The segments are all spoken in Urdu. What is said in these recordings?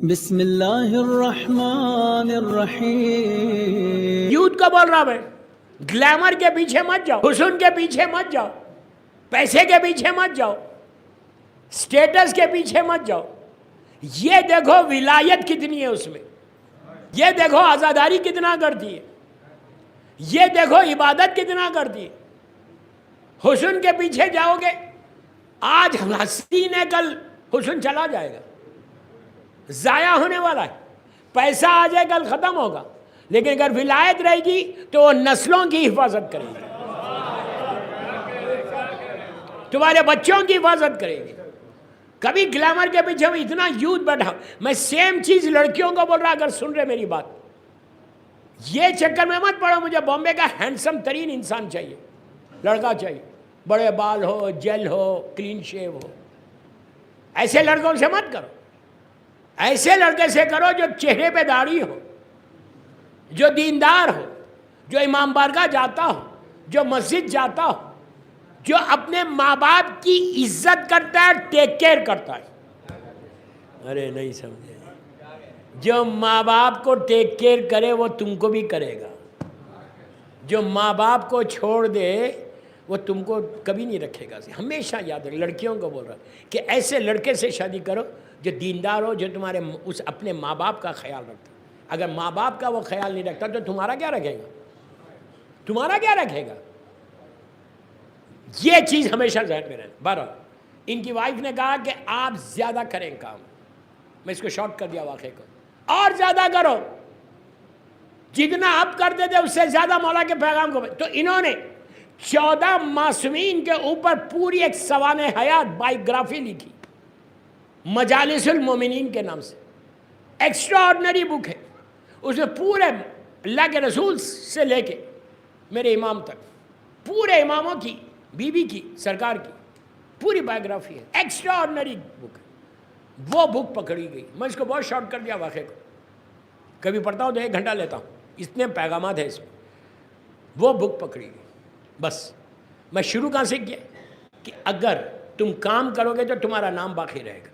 بسم اللہ الرحمن الرحیم. یوتھ کو بول رہا میں، گلیمر کے پیچھے مت جاؤ، حسن کے پیچھے مت جاؤ، پیسے کے پیچھے مت جاؤ، سٹیٹس کے پیچھے مت جاؤ. یہ دیکھو ولایت کتنی ہے اس میں، یہ دیکھو عزاداری کتنا کرتی ہے، یہ دیکھو عبادت کتنا کرتی ہے. حسن کے پیچھے جاؤ گے، آج حسین ہے، کل حسن چلا جائے گا، ضائع ہونے والا ہے. پیسہ آ جائے کل ختم ہوگا، لیکن اگر ولایت رہے گی تو وہ نسلوں کی حفاظت کرے گی، تمہارے بچوں کی حفاظت کرے گی. کبھی گلیمر کے پیچھے اتنا یوتھ بیٹھا. میں سیم چیز لڑکیوں کو بول رہا، اگر سن رہے میری بات، یہ چکر میں مت پڑو مجھے بامبے کا ہینڈسم ترین انسان چاہیے، لڑکا چاہیے، بڑے بال ہو، جیل ہو، کلین شیو ہو. ایسے لڑکوں سے مت کرو، ایسے لڑکے سے کرو جو چہرے پہ داڑھی ہو، جو دیندار ہو، جو امام بارگاہ جاتا ہو، جو مسجد جاتا ہو، جو اپنے ماں باپ کی عزت کرتا ہے، ٹیک کیئر کرتا ہے. ارے نہیں سمجھے، جو ماں باپ کو ٹیک کیئر کرے وہ تم کو بھی کرے گا. جو ماں باپ کو چھوڑ دے وہ تم کو کبھی نہیں رکھے گا. ہمیشہ یاد رکھ، لڑکیوں کو بول رہا کہ ایسے لڑکے سے شادی کرو جو دیندار ہو، جو تمہارے اس اپنے ماں باپ کا خیال رکھتا. اگر ماں باپ کا وہ خیال نہیں رکھتا تو تمہارا کیا رکھے گا، تمہارا کیا رکھے گا. یہ چیز ہمیشہ ذہن میں رہنا. بہرحال ان کی وائف نے کہا کہ آپ زیادہ کریں کام. میں اس کو شارٹ کر دیا واقعے کو، اور زیادہ کرو، جتنا اب کرتے تھے اس سے زیادہ مولا کے پیغام کو. تو انہوں نے 14 معصومین کے اوپر پوری ایک سوانح حیات بائیوگرافی لکھی، مجالس المومنین کے نام سے. ایکسٹرا آرڈنری بک ہے. اس میں پورے اللہ کے رسول سے لے کے میرے امام تک، پورے اماموں کی، بی بی کی، سرکار کی پوری بائیوگرافی ہے. ایکسٹرا آرڈنری بک ہے. وہ بک پکڑی گئی. میں اس کو بہت شارٹ کر دیا واقعے کو، کبھی پڑھتا ہوں تو 1 گھنٹہ لیتا ہوں، اتنے پیغامات ہیں اس میں. وہ بک پکڑی گئی. بس میں شروع کہاں سے کیا کہ اگر تم کام کرو گے تو تمہارا نام باقی رہے گا.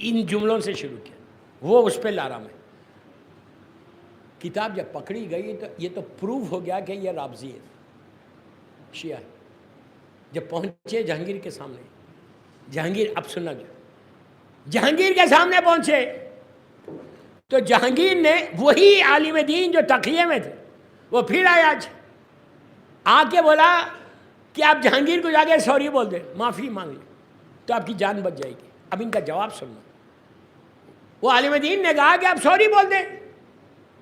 ان جملوں سے شروع کیا، وہ اس پہ لا رہا میں. کتاب جب پکڑی گئی تو یہ تو پروف ہو گیا کہ یہ رابضی ہے، شیعہ ہے. جب پہنچے جہانگیر کے سامنے، جہانگیر، اب سننا جو، جہانگیر کے سامنے پہنچے تو جہانگیر نے وہی عالم دین جو تقیے میں تھے وہ پھر آیا آ کے بولا کہ آپ جہانگیر کو جا کے سوری بول دیں، معافی مانگ لیں تو آپ کی جان بچ جائے گی. اب ان کا جواب سننا. وہ عالم دین نے کہا کہ آپ سوری بول دیں،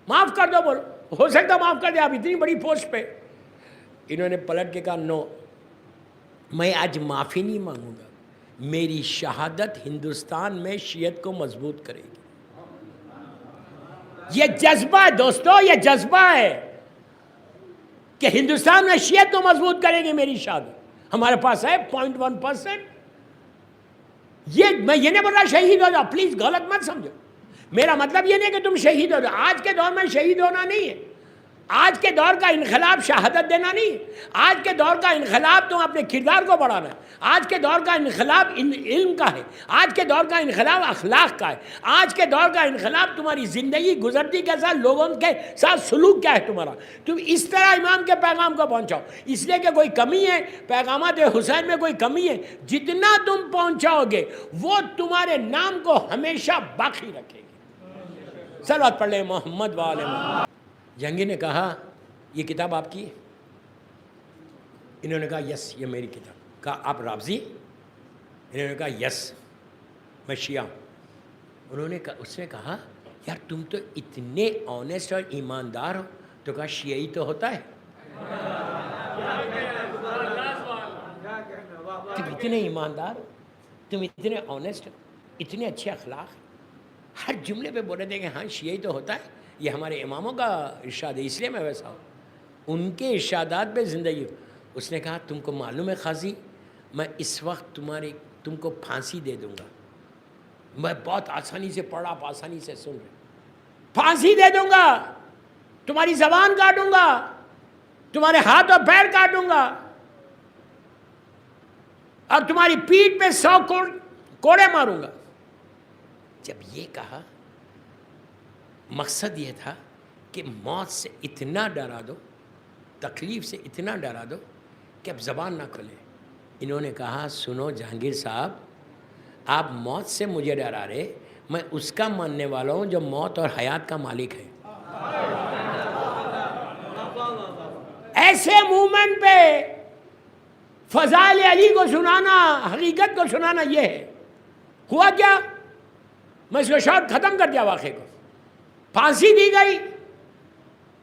معاف کر دو. بولو ہو سکتا معاف کر دیں، آپ اتنی بڑی پوسٹ پہ. انہوں نے پلٹ کے کہا نو، میں آج معافی نہیں مانگوں گا، میری شہادت ہندوستان میں شیعت کو مضبوط کرے گی. یہ جذبہ ہے دوستو، یہ جذبہ ہے کہ ہندوستان میں شیعت کو مضبوط کرے گی میری شہادت. ہمارے پاس ہے 0.1%. میں یہ نہیں بول رہا شہید ہو جاؤ، پلیز غلط مت سمجھو. میرا مطلب یہ نہیں کہ تم شہید ہو جاؤ. آج کے دور میں شہید ہونا نہیں ہے. آج کے دور کا انقلاب شہادت دینا نہیں ہے. آج کے دور کا انقلاب تم اپنے کردار کو بڑھانا ہے. آج کے دور کا انقلاب علم کا ہے. آج کے دور کا انقلاب اخلاق کا ہے. آج کے دور کا انقلاب تمہاری زندگی گزرتی کے ساتھ لوگوں کے ساتھ سلوک کیا ہے تمہارا. تم اس طرح امام کے پیغام کو پہنچاؤ. اس لیے کہ کوئی کمی ہے پیغامات حسین میں، کوئی کمی ہے، جتنا تم پہنچاؤ گے وہ تمہارے نام کو ہمیشہ باقی رکھے گی. صلوات پڑھ لیں محمد وآل محمد. جہانگیر نے کہا یہ کتاب آپ کی ہے؟ انہوں نے کہا یس یہ میری کتاب. کہا آپ رابضی؟ انہوں نے کہا یس میں شیعہ ہوں. اس نے کہا یار تم تو اتنے آنیسٹ اور ایماندار ہو. تو کہا شیعی تو ہوتا ہے. تم اتنے ایماندار ہو، تم اتنے آنیسٹ ہو، اتنے اچھے اخلاق، ہر جملے پہ بولے تھے کہ ہاں شیعی تو ہوتا ہے. یہ ہمارے اماموں کا ارشاد ہے، اس لیے میں ویسا ہوں، ان کے ارشادات پہ زندگی. اس نے کہا تم کو معلوم ہے قاضی، میں اس وقت تم کو پھانسی دے دوں گا. میں بہت آسانی سے پڑھا، آپ آسانی سے سن رہے. پھانسی دے دوں گا، تمہاری زبان کاٹوں گا، تمہارے ہاتھ اور پیر کاٹوں گا، اور تمہاری پیٹھ پہ 100 کوڑے ماروں گا. جب یہ کہا مقصد یہ تھا کہ موت سے اتنا ڈرا دو، تکلیف سے اتنا ڈرا دو کہ اب زبان نہ کھلے۔ انہوں نے کہا سنو جہانگیر صاحب، آپ موت سے مجھے ڈرا رہے، میں اس کا ماننے والا ہوں جو موت اور حیات کا مالک ہے۔ ایسے مومنٹ پہ فضائل علی کو سنانا، حقیقت کو سنانا، یہ ہے۔ ہوا کیا؟ میں اس کو شاید ختم کر دیا واقعے کو۔ پھانسی دی گئی،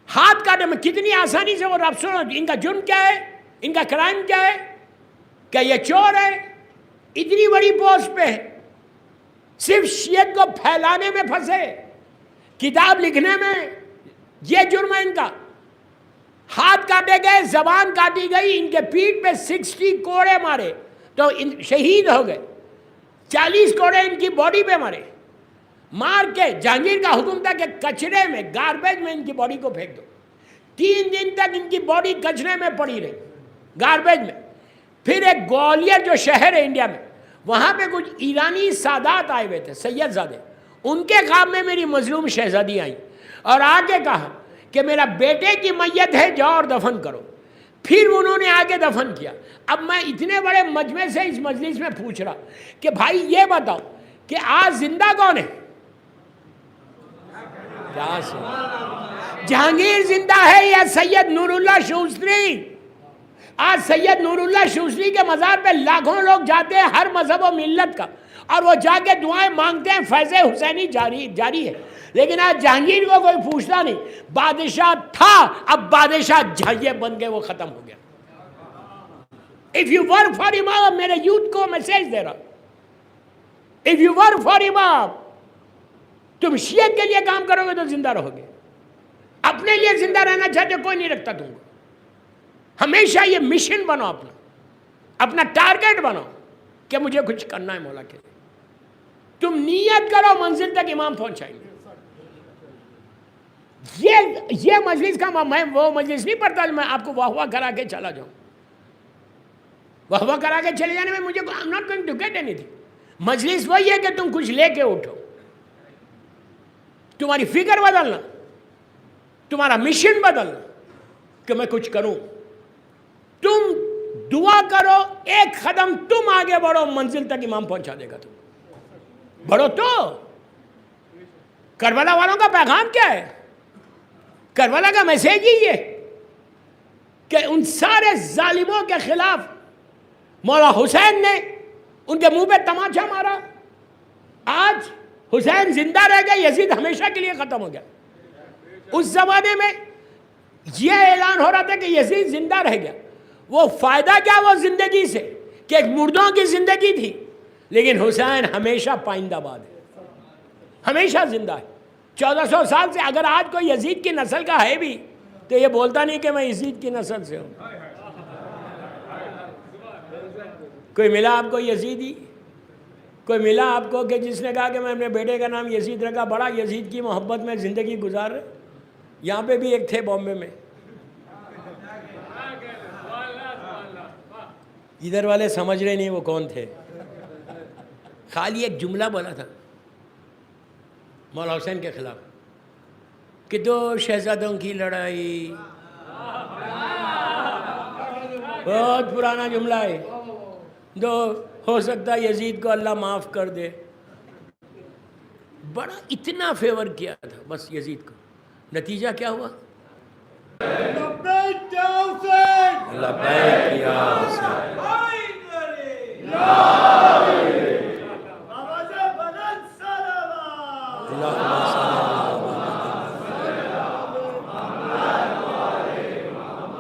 ہاتھ کاٹے میں کتنی آسانی سے، اور اب سنو ان کا جرم کیا ہے، ان کا کرائم کیا ہے، کہ یہ چور ہے، اتنی بڑی پوسٹ پہ ہے، صرف شیعت کو پھیلانے میں پھنسے، کتاب لکھنے میں، یہ جرم ہے ان کا۔ ہاتھ کاٹے گئے، زبان کاٹی گئی، ان کے پیٹھ پہ 60 کوڑے مارے تو شہید ہو گئے، 40 کوڑے ان کی باڈی پہ مارے۔ مار کے جہانگیر کا حکم تھا کہ کچرے میں، گاربیج میں ان کی باڈی کو پھینک دو۔ 3 دن تک ان کی باڈی کچرے میں پڑی رہی، گاربیج میں۔ پھر ایک گوالیر جو شہر ہے انڈیا میں، وہاں پہ کچھ ایرانی سادات آئے ہوئے تھے، سید زادے، ان کے خواب میں میری مظلوم شہزادی آئیں اور آگے کہا کہ میرا بیٹے کی میت ہے، جاؤ اور دفن کرو۔ پھر انہوں نے آگے دفن کیا۔ اب میں اتنے بڑے مجمع سے اس مجلس میں پوچھ رہا کہ بھائی یہ بتاؤ کہ آج زندہ کون ہے؟ جہانگیر زندہ ہے یا سید نور اللہ شوستری؟ آج سید نور اللہ شوستری کے مزار پہ لاکھوں لوگ جاتے ہیں، ہر مذہب و ملت کا، اور وہ جا کے دعائیں مانگتے ہیں، فیض حسینی جاری ہے۔ لیکن آج جہانگیر کو کوئی پوچھتا نہیں۔ بادشاہ تھا، اب بادشاہ جھائیے بن گئے، وہ ختم ہو گیا۔ If you work for امام، میرے یوتھ کو میسیج دے رہا، If you work for امام، تم شیعت کے لیے کام کرو گے تو زندہ رہو گے۔ اپنے لیے زندہ رہنا چاہتے کوئی نہیں رکھتا تم کو۔ ہمیشہ یہ مشن بنو، اپنا ٹارگیٹ بنو کہ مجھے کچھ کرنا ہے مولا کے لیے۔ تم نیت کرو، منزل تک امام پہنچائیں گے۔ یہ مجلس کا، میں وہ مجلس نہیں پڑھتا میں آپ کو واہ واہ کرا کے چلا جاؤں۔ واہ واہ کرا کے چلے جانے میں مجھے I'm not going to get anything۔ مجلس وہی ہے کہ تم کچھ لے کے اٹھو، تمہاری فکر بدلنا، تمہارا مشن بدلنا کہ میں کچھ کروں۔ تم دعا کرو، ایک قدم تم آگے بڑھو، منزل تک امام پہنچا دے گا۔ تم بڑھو تو۔ کربلا والوں کا پیغام کیا ہے؟ کربلا کا میسیج ہی ہے کہ ان سارے ظالموں کے خلاف مولا حسین نے ان کے منہ پہ تماچا مارا۔ آج حسین زندہ رہ گیا، یزید ہمیشہ کے لیے ختم ہو گیا۔ اس زمانے میں یہ اعلان ہو رہا تھا کہ یزید زندہ رہ گیا، وہ فائدہ کیا وہ زندگی سے کہ ایک مردوں کی زندگی تھی، لیکن حسین ہمیشہ پائندہ باد ہے، ہمیشہ زندہ ہے۔ 1400 سال سے اگر آج کوئی یزید کی نسل کا ہے بھی تو یہ بولتا نہیں کہ میں یزید کی نسل سے ہوں۔ کوئی ملا آپ کو یزیدی؟ کوئی ملا آپ کو کہ جس نے کہا کہ میں اپنے بیٹے کا نام یزید رکھا، بڑا یزید کی محبت میں زندگی گزار رہے؟ یہاں پہ بھی ایک تھے بامبے میں، ادھر والے سمجھ رہے نہیں وہ کون تھے۔ خالی ایک جملہ بولا تھا مولا حسین کے خلاف کہ 2 شہزادوں کی لڑائی، بہت پرانا جملہ ہے، ہو سکتا یزید کو اللہ معاف کر دے۔ بڑا اتنا فیور کیا تھا بس یزید کو، نتیجہ کیا ہوا؟ لبیک یا حسین، لبیک یا حسین، آوازیں بلند صلوات۔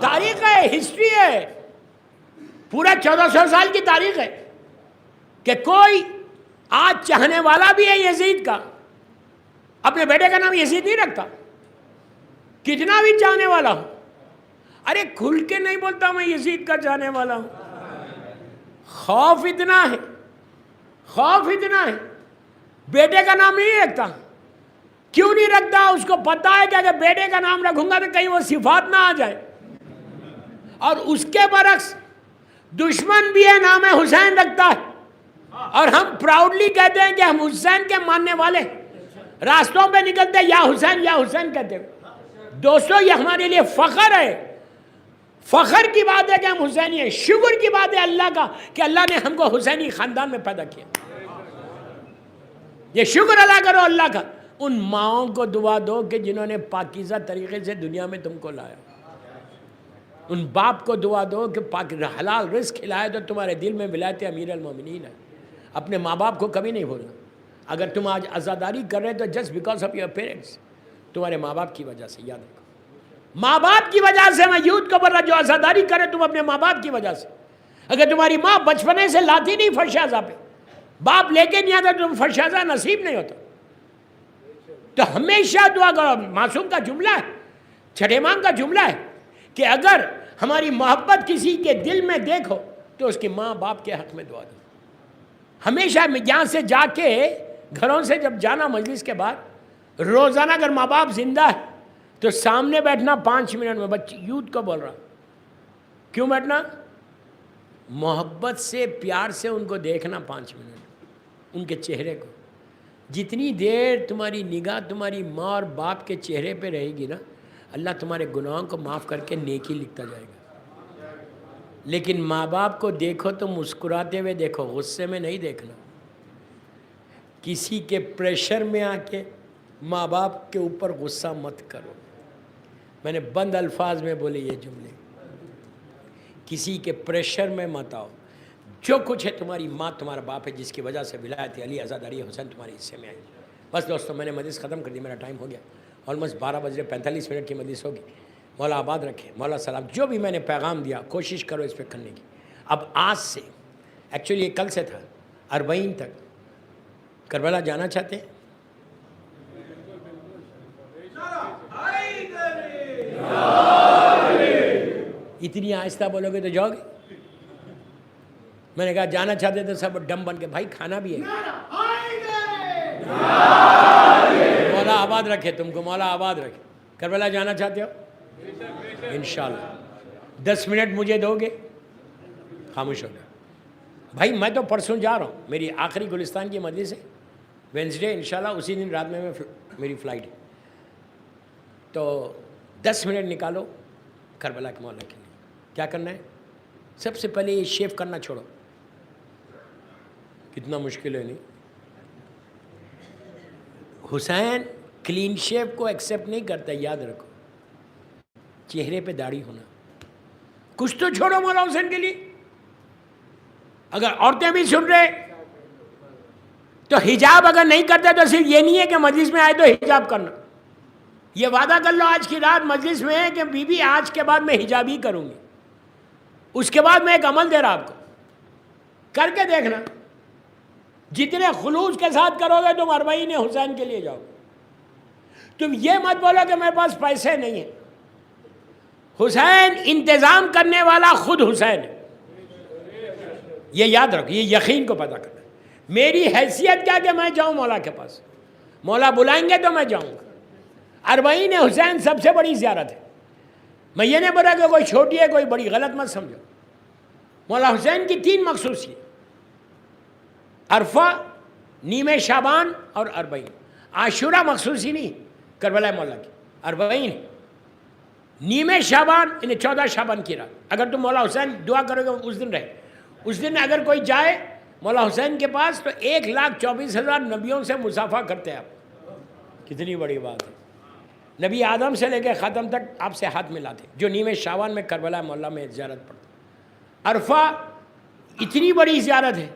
تاریخ ہے، ہسٹری ہے، پورا 1400 سال کی تاریخ ہے کہ کوئی آج چاہنے والا بھی ہے یزید کا، اپنے بیٹے کا نام یزید نہیں رکھتا، کتنا بھی چاہنے والا ہو۔ ارے کھل کے نہیں بولتا میں یزید کا چاہنے والا ہوں، خوف اتنا ہے، خوف اتنا ہے، بیٹے کا نام نہیں رکھتا۔ کیوں نہیں رکھتا؟ اس کو پتا ہے کہ اگر بیٹے کا نام رکھوں گا تو کہیں وہ صفات نہ آ جائے۔ اور اس کے برعکس دشمن بھی ہے نام حسین رکھتا ہے، اور ہم پراؤڈلی کہتے ہیں کہ ہم حسین کے ماننے والے، راستوں پہ نکلتے یا حسین کہتے ہیں۔ دوستو یہ ہمارے لیے فخر ہے، فخر کی بات ہے کہ ہم حسینی ہیں، شکر کی بات ہے اللہ کا کہ اللہ نے ہم کو حسینی خاندان میں پیدا کیا۔ یہ شکر ادا کرو اللہ کا۔ ان ماؤں کو دعا دو کہ جنہوں نے پاکیزہ طریقے سے دنیا میں تم کو لایا۔ ان باپ کو دعا دو کہ حلال رزق کھلائے تو تمہارے دل میں ولایت امیر المومنین ہے۔ اپنے ماں باپ کو کبھی نہیں بھولنا۔ اگر تم آج عزاداری کر رہے تو just because of your parents, تمہارے ماں باپ کی وجہ سے، یاد رکھو ماں باپ کی وجہ سے۔ میں یوتھ کو بول رہا جو عزاداری کرے تم اپنے ماں باپ کی وجہ سے۔ اگر تمہاری ماں بچپنے سے لاتی نہیں فرشازہ پہ، باپ لے کے نہیں آتا تم فرشازہ نصیب نہیں ہوتا۔ تو ہمیشہ دعا کرو۔ معصوم کا جملہ ہے، چھٹے امام کا جملہ ہے کہ اگر ہماری محبت کسی کے دل میں دیکھو تو اس کی ماں باپ کے حق میں دعا دو۔ ہمیشہ یہاں سے جا کے گھروں سے جب جانا مجلس کے بعد، روزانہ اگر ماں باپ زندہ ہے تو سامنے بیٹھنا 5 منٹ میں۔ بچے یوتھ کو بول رہا، کیوں بیٹھنا؟ محبت سے پیار سے ان کو دیکھنا 5 منٹ، ان کے چہرے کو۔ جتنی دیر تمہاری نگاہ تمہاری ماں اور باپ کے چہرے پہ رہے گی نا، اللہ تمہارے گناہوں کو معاف کر کے نیکی لکھتا جائے گا۔ لیکن ماں باپ کو دیکھو تو مسکراتے ہوئے دیکھو، غصے میں نہیں دیکھنا۔ کسی کے پریشر میں آ کے ماں باپ کے اوپر غصہ مت کرو۔ میں نے بند الفاظ میں بولے یہ جملے، کسی کے پریشر میں مت آؤ۔ جو کچھ ہے تمہاری ماں تمہارا باپ ہے، جس کی وجہ سے ولایت علی عزاداری حسین تمہارے حصے میں آئی۔ بس دوستو میں نے مجلس ختم کر دی، میرا ٹائم ہو گیا، آلموسٹ 12:45 کی مجلس ہوگی۔ مولا آباد رکھے، مولا سلام۔ جو بھی میں نے پیغام دیا کوشش کرو اس پہ کرنے کی۔ اب آج سے، ایکچولی یہ کل سے تھا، 40 تک کربلا جانا چاہتے ہیں؟ اتنی آہستہ بولو گے تو جاؤ گے؟ میں نے کہا جانا چاہتے تو سب ڈم بن کے، بھائی کھانا بھی ہے۔ مولا آباد رکھے تم کو، مولا آباد رکھے۔ کربلا جانا چاہتے ہو؟ انشاءاللہ 10 منٹ مجھے دو گے؟ خاموش ہو گیا بھائی، میں تو پرسوں جا رہا ہوں، میری آخری گلستان کی مجلس ہے وینسڈے انشاءاللہ، اسی دن رات میں میری فلائٹ ہے۔ تو 10 منٹ نکالو کربلا کے مولا کے لیے۔ کیا کرنا ہے؟ سب سے پہلے یہ شیو کرنا چھوڑو۔ کتنا مشکل ہے نہیں؟ حسین کلین شیو کو ایکسیپٹ نہیں کرتا، یاد رکھو۔ چہرے پہ داڑھی ہونا، کچھ تو چھوڑو مولا حسین کے لیے۔ اگر عورتیں بھی سن رہے تو حجاب اگر نہیں کرتے تو صرف یہ نہیں ہے کہ مجلس میں آئے تو حجاب کرنا، یہ وعدہ کر لو آج کی رات مجلس میں ہے کہ بی بی آج کے بعد میں حجاب ہی کروں گی۔ اس کے بعد میں ایک عمل دے رہا آپ کو، کر کے دیکھنا۔ جتنے خلوص کے ساتھ کرو گے تم 40 حسین کے لیے جاؤ گے۔ تم یہ مت بولو کہ میرے پاس پیسے نہیں ہیں۔ حسین انتظام کرنے والا خود حسین ہے، یہ یاد رکھو، یہ یقین کو پتہ کرنا۔ میری حیثیت کیا کہ میں جاؤں مولا کے پاس، مولا بلائیں گے تو میں جاؤں گا۔ 40 حسین سب سے بڑی زیارت ہے۔ میں یہ نہیں بولا کہ کوئی چھوٹی ہے کوئی بڑی، غلط مت سمجھو۔ مولا حسین کی 3 مخصوصیت، عرفہ، نیمِ شعبان اور 40۔ عاشورہ مخصوصی نہیں کربلا مولا کی، 40 نیمِ شعبان انہیں 14 شعبان کی رات۔ اگر تم مولا حسین دعا کرو گے اس دن رہے، اس دن اگر کوئی جائے مولا حسین کے پاس تو 1,24,000 نبیوں سے مصافحہ کرتے ہیں آپ۔ کتنی بڑی بات ہے۔ نبی آدم سے لے کے ختم تک آپ سے ہاتھ ملاتے، جو نیمِ شعبان میں کربلا مولا میں زیارت پڑتا۔ عرفہ اتنی بڑی زیارت ہے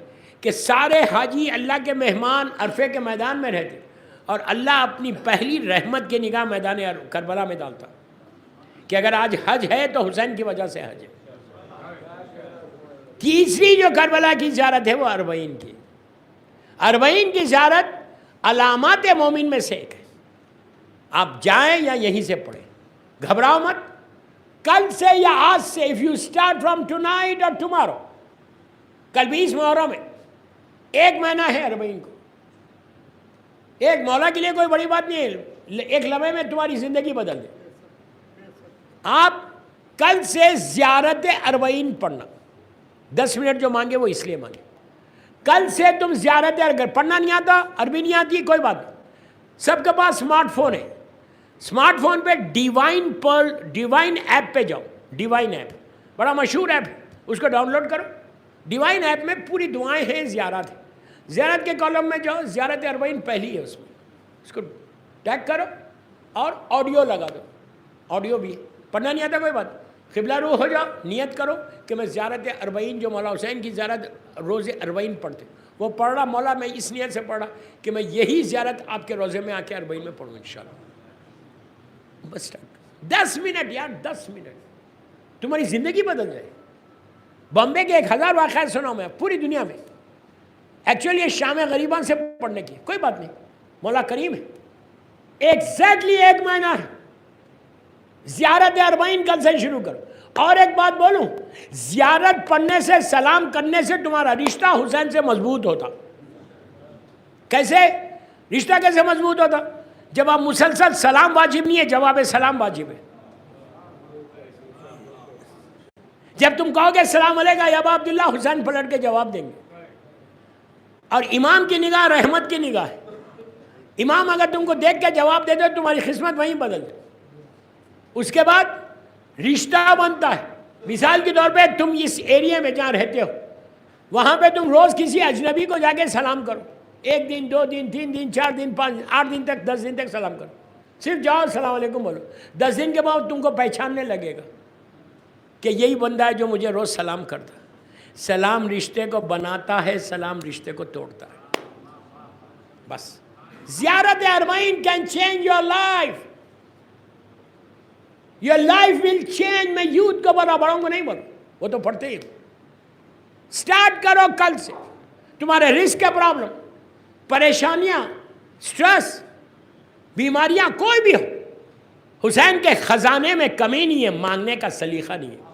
کہ سارے حاجی اللہ کے مہمان عرفے کے میدان میں رہتے، اور اللہ اپنی پہلی رحمت کی نگاہ میدان کربلا میں ڈالتا کہ اگر آج حج ہے تو حسین کی وجہ سے حج ہے۔ تیسری جو کربلا کی زیارت ہے وہ 40 کی۔ 40 کی زیارت علامات مومن میں سے ایک ہے۔ آپ جائیں یا یہیں سے پڑھیں، گھبراؤ مت۔ کل سے یا آج سے، if you start from tonight or tomorrow، کل 20 محرم ہے، 1 مہینہ ہے 40 کو۔ ایک مولا کے لیے کوئی بڑی بات نہیں ہے، ایک لمحے میں تمہاری زندگی بدل دے۔ آپ کل سے زیارت 40 پڑھنا، 10 منٹ جو مانگے وہ اس لیے مانگے۔ کل سے تم زیارت اگر پڑھنا نہیں آتا، عربی نہیں آتی، کوئی بات نہیں، سب کے پاس اسمارٹ فون ہے، اسمارٹ فون پہ ڈیوائن ایپ پہ جاؤ، ڈیوائن ایپ بڑا مشہور ایپ ہے، اس کو ڈاؤن لوڈ کرو۔ ڈیوائن ایپ میں پوری دعائیں ہیں، زیارت ہے، زیارت کے کالم میں جاؤ، زیارت اربعین پہلی ہے اس میں، اس کو ٹیگ کرو اور آڈیو لگا دو، آڈیو بھی پڑھنا نہیں آتا کوئی بات، قبلہ روح ہو جاؤ، نیت کرو کہ میں زیارت اربعین جو مولا حسین کی زیارت روز اربعین پڑھتے وہ پڑھ رہا، مولا میں اس نیت سے پڑھ رہا کہ میں یہی زیارت آپ کے روزے میں آ کے اربعین میں پڑھوں انشاءاللہ۔ بس 10 منٹ یار، 10 منٹ تمہاری زندگی بدل جائے۔ بامبے کے 1000 واقعات سناؤں میں پوری دنیا میں، ایکچولی یہ شام غریبان سے پڑھنے کی کوئی بات نہیں، مولا کریم ہے، ایگزیکٹلی 1 مہینہ ہے، زیارت اربعین کل سے شروع کرو۔ اور ایک بات بولوں، زیارت پڑھنے سے، سلام کرنے سے تمہارا رشتہ حسین سے مضبوط ہوتا۔ کیسے رشتہ کیسے مضبوط ہوتا؟ جب آپ مسلسل، سلام واجب نہیں ہے، جواب سلام واجب ہے۔ جب تم کہو گے السلام علیکم یا ابا عبداللہ، حسین پلٹ کے جواب دیں گے۔ اور امام کی نگاہ رحمت کی نگاہ ہے، امام اگر تم کو دیکھ کے جواب دے دے تمہاری قسمت وہیں بدل جائے۔ اس کے بعد رشتہ بنتا ہے، مثال کے طور پہ تم اس ایریے میں جہاں رہتے ہو وہاں پہ تم روز کسی اجنبی کو جا کے سلام کرو، 1 دن 2 دن 3 دن 4 دن 5 دن 8 دن تک 10 دن تک سلام کرو، صرف جاؤ السلام علیکم بولو، 10 دن کے بعد تم کو پہچاننے لگے گا کہ یہی بندہ ہے جو مجھے روز سلام کرتا ہے۔ سلام رشتے کو بناتا ہے، سلام رشتے کو توڑتا ہے۔ بس زیارت اربعین can change your life, your life will change. میں یوتھ کو بڑھوں کو نہیں بولوں، وہ تو پڑھتے ہی۔ سٹارٹ کرو کل سے، تمہارے رزق کے پرابلم، پریشانیاں، سٹریس، بیماریاں کوئی بھی ہو، حسین کے خزانے میں کمی نہیں ہے، مانگنے کا سلیقہ نہیں ہے۔